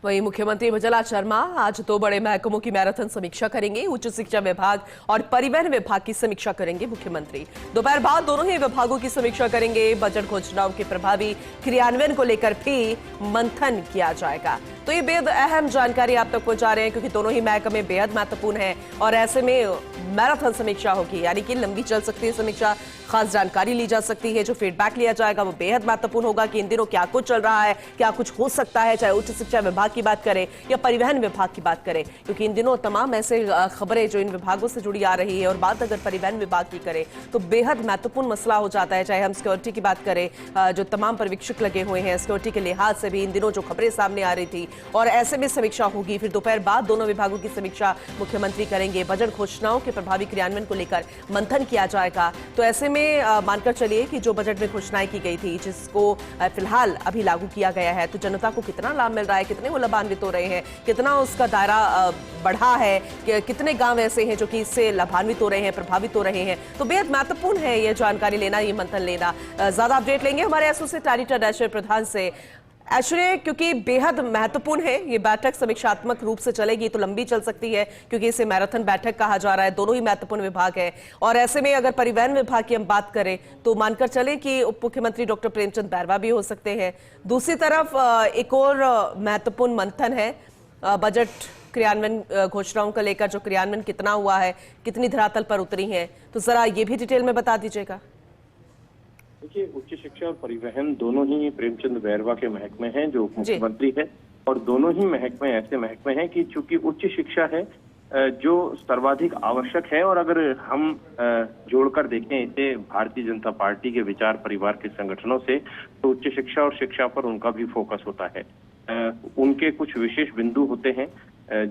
वहीं मुख्यमंत्री भजला शर्मा आज दो बड़े महकमों की मैराथन समीक्षा करेंगे। उच्च शिक्षा विभाग और परिवहन विभाग की समीक्षा करेंगे मुख्यमंत्री। दोपहर बाद दोनों ही विभागों की समीक्षा करेंगे। बजट घोषणाओं के प्रभावी क्रियान्वयन को लेकर भी मंथन किया जाएगा। तो ये बेहद अहम जानकारी आप तक पहुंचा रहे हैं क्योंकि दोनों ही महकमे बेहद महत्वपूर्ण है और ऐसे में मैराथन समीक्षा होगी, यानी कि लंबी चल सकती है समीक्षा, खास जानकारी ली जा सकती है। जो फीडबैक लिया जाएगा वो बेहद महत्वपूर्ण होगा कि इन दिनों क्या कुछ चल रहा है, क्या कुछ हो सकता है, चाहे उच्च शिक्षा विभाग की बात करें या परिवहन विभाग की बात करें, क्योंकि इन दिनों तमाम ऐसे खबरें जो इन विभागों से जुड़ी आ रही है। और बात अगर परिवहन विभाग की करें तो बेहद महत्वपूर्ण मसला हो जाता है। चाहे हम सिक्योरिटी की बात करें, जो तमाम पर्यवेक्षक लगे हुए हैं, सिक्योरिटी के लिहाज से भी इन दिनों जो खबरें सामने आ रही थी, और ऐसे में समीक्षा होगी। फिर दोपहर बाद दोनों विभागों की समीक्षा मुख्यमंत्री करेंगे। बजट घोषणाओं के प्रभावी क्रियान्वयन को लेकर मंथन किया जाएगा। तो ऐसे में मानकर चलिए कि जो बजट में घोषणाएं की गई थी, जिसको फिलहाल अभी लागू किया गया है, तो जनता को कितना लाभ मिल रहा है, कितने वो लाभान्वित हो रहे हैं, कितना उसका दायरा बढ़ा है, कितने गांव ऐसे हैं जो कि इससे लाभान्वित हो रहे हैं, प्रभावित हो रहे हैं। तो बेहद महत्वपूर्ण है ये जानकारी लेना, ये मंथन लेना। ज्यादा अपडेट लेंगे हमारे एसोसिएट एडिटर ऐश्वर्य प्रधान से। ऐश्वर्य, क्योंकि बेहद महत्वपूर्ण है ये बैठक, समीक्षात्मक रूप से चलेगी तो लंबी चल सकती है क्योंकि इसे मैराथन बैठक कहा जा रहा है। दोनों ही महत्वपूर्ण विभाग है और ऐसे में अगर परिवहन विभाग की हम बात करें तो मानकर चले कि उप मुख्यमंत्री डॉक्टर प्रेमचंद बैरवा भी हो सकते हैं। दूसरी तरफ एक और महत्वपूर्ण मंथन है बजट क्रियान्वयन घोषणाओं को लेकर। जो क्रियान्वयन कितना हुआ है, कितनी धरातल पर उतरी है, तो जरा ये भी डिटेल में बता दीजिएगा। देखिए, उच्च शिक्षा और परिवहन दोनों ही प्रेमचंद बैरवा के महकमे हैं जो मुख्यमंत्री है, और दोनों ही महकमे ऐसे महकमे हैं कि चूंकि उच्च शिक्षा है जो सर्वाधिक आवश्यक है, और अगर हम जोड़कर देखें इसे भारतीय जनता पार्टी के विचार परिवार के संगठनों से, तो उच्च शिक्षा और शिक्षा पर उनका भी फोकस होता है। उनके कुछ विशेष बिंदु होते हैं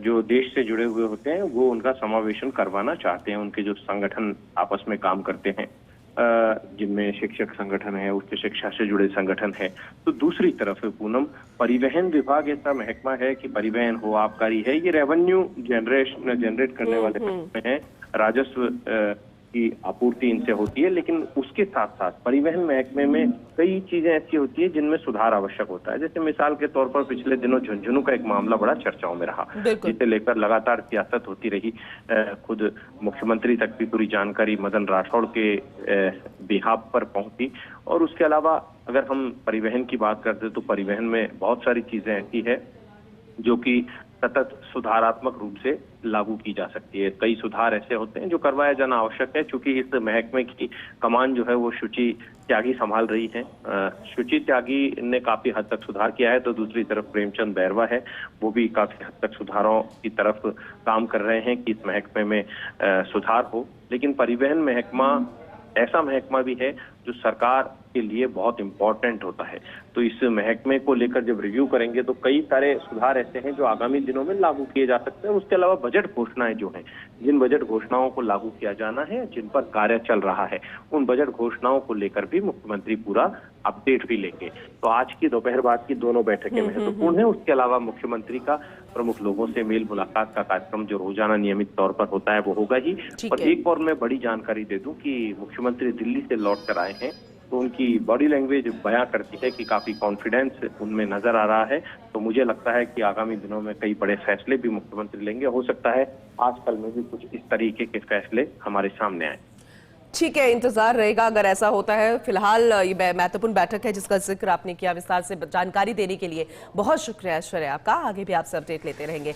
जो देश से जुड़े हुए होते हैं, वो उनका समावेशन करवाना चाहते हैं। उनके जो संगठन आपस में काम करते हैं, जिनमें शिक्षक संगठन है, उच्च शिक्षा से जुड़े संगठन है। तो दूसरी तरफ पूनम, परिवहन विभाग ऐसा महकमा है कि परिवहन हो, आबकारी है, ये रेवेन्यू जनरेट करने वाले महकमे हैं। राजस्व की आपूर्ति इनसे होती है, लेकिन उसके साथ साथ परिवहन महकमे में कई चीजें ऐसी होती है जिनमें सुधार आवश्यक होता है। जैसे मिसाल के तौर पर पिछले दिनों झुंझुनू का एक मामला बड़ा चर्चाओं में रहा, जिसे लेकर लगातार सियासत होती रही। खुद मुख्यमंत्री तक भी पूरी जानकारी मदन राठौड़ के बिहाफ पर पहुंची। और उसके अलावा अगर हम परिवहन की बात करते तो परिवहन में बहुत सारी चीजें ऐसी है जो कि सतत सुधारात्मक रूप से लागू की जा सकती है। कई सुधार ऐसे होते हैं जो करवाया जाना आवश्यक है। चूंकि इस महकमे की कमान जो है वो शुचि त्यागी संभाल रही है। शुचि त्यागी ने काफी हद तक सुधार किया है, तो दूसरी तरफ प्रेमचंद बैरवा है, वो भी काफी हद तक सुधारों की तरफ काम कर रहे हैं कि इस महकमे में सुधार हो। लेकिन परिवहन महकमा ऐसा महकमा भी है जो सरकार के लिए बहुत इंपॉर्टेंट होता है। तो इस महकमे को लेकर जब रिव्यू करेंगे तो कई सारे सुधार ऐसे हैं जो आगामी दिनों में लागू किए जा सकते हैं। उसके अलावा बजट घोषणाएं जो हैं, जिन बजट घोषणाओं को लागू किया जाना है, जिन पर कार्य चल रहा है, उन बजट घोषणाओं को लेकर भी मुख्यमंत्री पूरा अपडेट भी लेंगे। तो आज की दोपहर बाद की दोनों बैठकें महत्वपूर्ण है। उसके अलावा मुख्यमंत्री का प्रमुख लोगों से मेल मुलाकात का कार्यक्रम जो रोजाना नियमित तौर पर होता है वो होगा ही। और एक और मैं बड़ी जानकारी दे दूं कि मुख्यमंत्री दिल्ली से लौट कर आए हैं, तो उनकी बॉडी लैंग्वेज बयां करती है कि काफी कॉन्फिडेंस उनमें नजर आ रहा है। तो मुझे लगता है कि आगामी दिनों में कई बड़े फैसले भी मुख्यमंत्री लेंगे। हो सकता है आजकल में भी कुछ इस तरीके के फैसले हमारे सामने आए। ठीक है, इंतजार रहेगा अगर ऐसा होता है। फिलहाल ये महत्वपूर्ण बैठक है जिसका जिक्र आपने किया। विस्तार से जानकारी देने के लिए बहुत शुक्रिया ऐश्वर्या आपका। आगे भी आपसे अपडेट लेते रहेंगे।